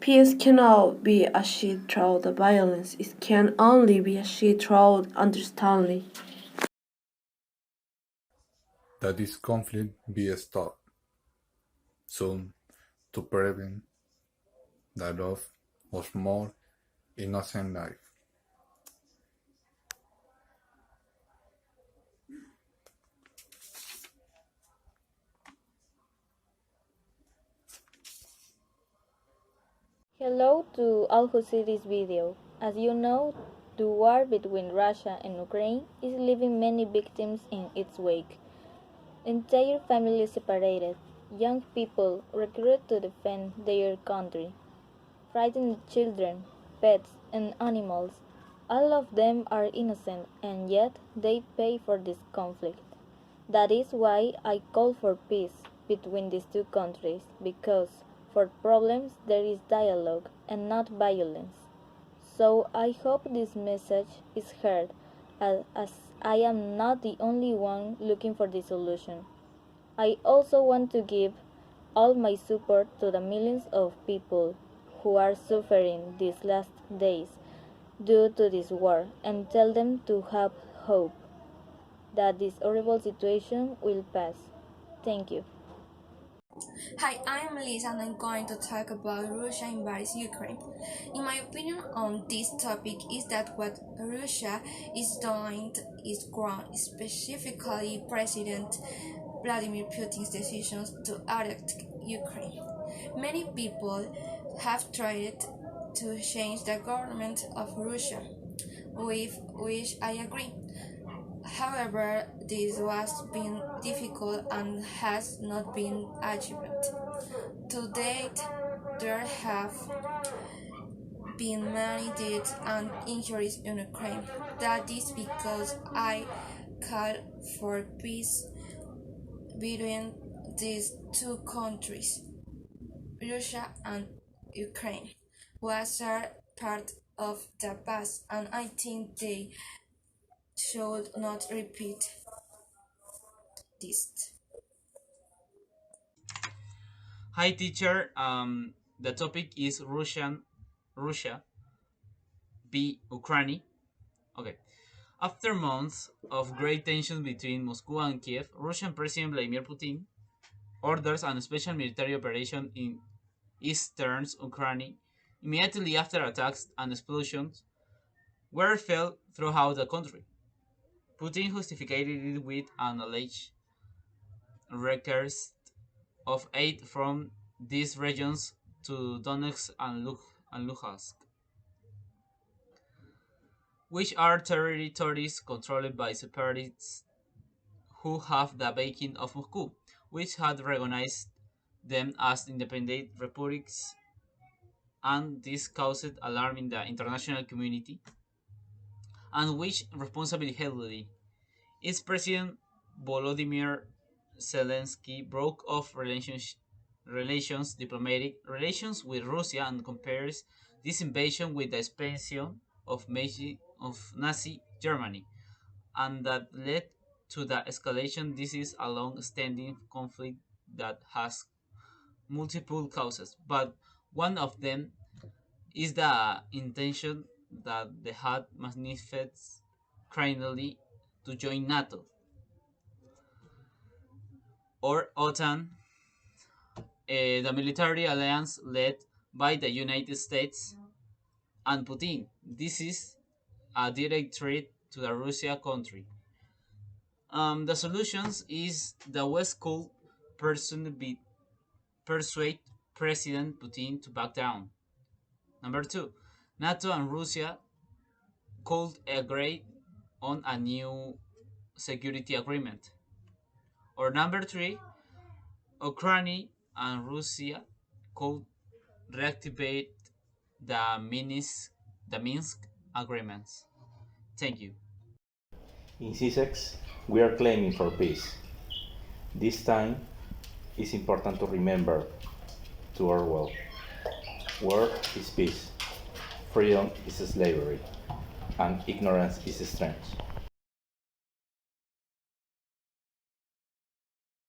Peace cannot be achieved through the violence. It can only be achieved through understanding. That this conflict be stopped soon to prevent the loss of more innocent life. Hello to all who see this video. As you know, the war between Russia and Ukraine is leaving many victims in its wake. Entire families separated, young people recruited to defend their country, frightened children, pets, and animals. All of them are innocent, and yet they pay for this conflict. That is why I call for peace between these two countries, because for problems there is dialogue and not violence. So I hope this message is heard, as I am not the only one looking for the solution. I also want to give all my support to the millions of people who are suffering these last days due to this war and tell them to have hope that this horrible situation will pass. Thank you. Hi, I'm Liz and I'm going to talk about Russia invades Ukraine. In my opinion on this topic is that what Russia is doing is wrong, specifically President Vladimir Putin's decisions to attack Ukraine. Many people have tried to change the government of Russia, with which I agree. However, this was been difficult and has not been achieved. To date, there have been many deaths and injuries in Ukraine. That is because I call for peace between these two countries, Russia and Ukraine, was a part of the past, and I think they should not repeat this. Hi, teacher. The topic is Russia v Ukraine. Okay. After months of great tension between Moscow and Kiev, Russian President Vladimir Putin orders an special military operation in eastern Ukraine immediately after attacks and explosions were felt throughout the country. Putin justified it with an alleged request of aid from these regions to Donetsk and Luhansk, which are territories controlled by separatists who have the backing of Moscow, which had recognized them as independent republics, and this caused alarm in the international community, and which responsibility heavily. Its president Volodymyr Zelensky broke off diplomatic relations with Russia, and compares this invasion with the expansion of Nazi Germany, and that led to the escalation. This is a long-standing conflict that has multiple causes, but one of them is the intention that they had manifests criminally to join NATO or OTAN, the military alliance led by the United States and Putin. This is a direct threat to the Russia country. The solutions is the West could be persuade President Putin to back down. Number two, NATO and Russia could agree on a new security agreement. Or number three, Ukraine and Russia could reactivate the Minsk agreements. Thank you. In Cicex, we are claiming for peace. This time, it's important to remember to Orwell, war is peace, freedom is slavery, and ignorance is strength.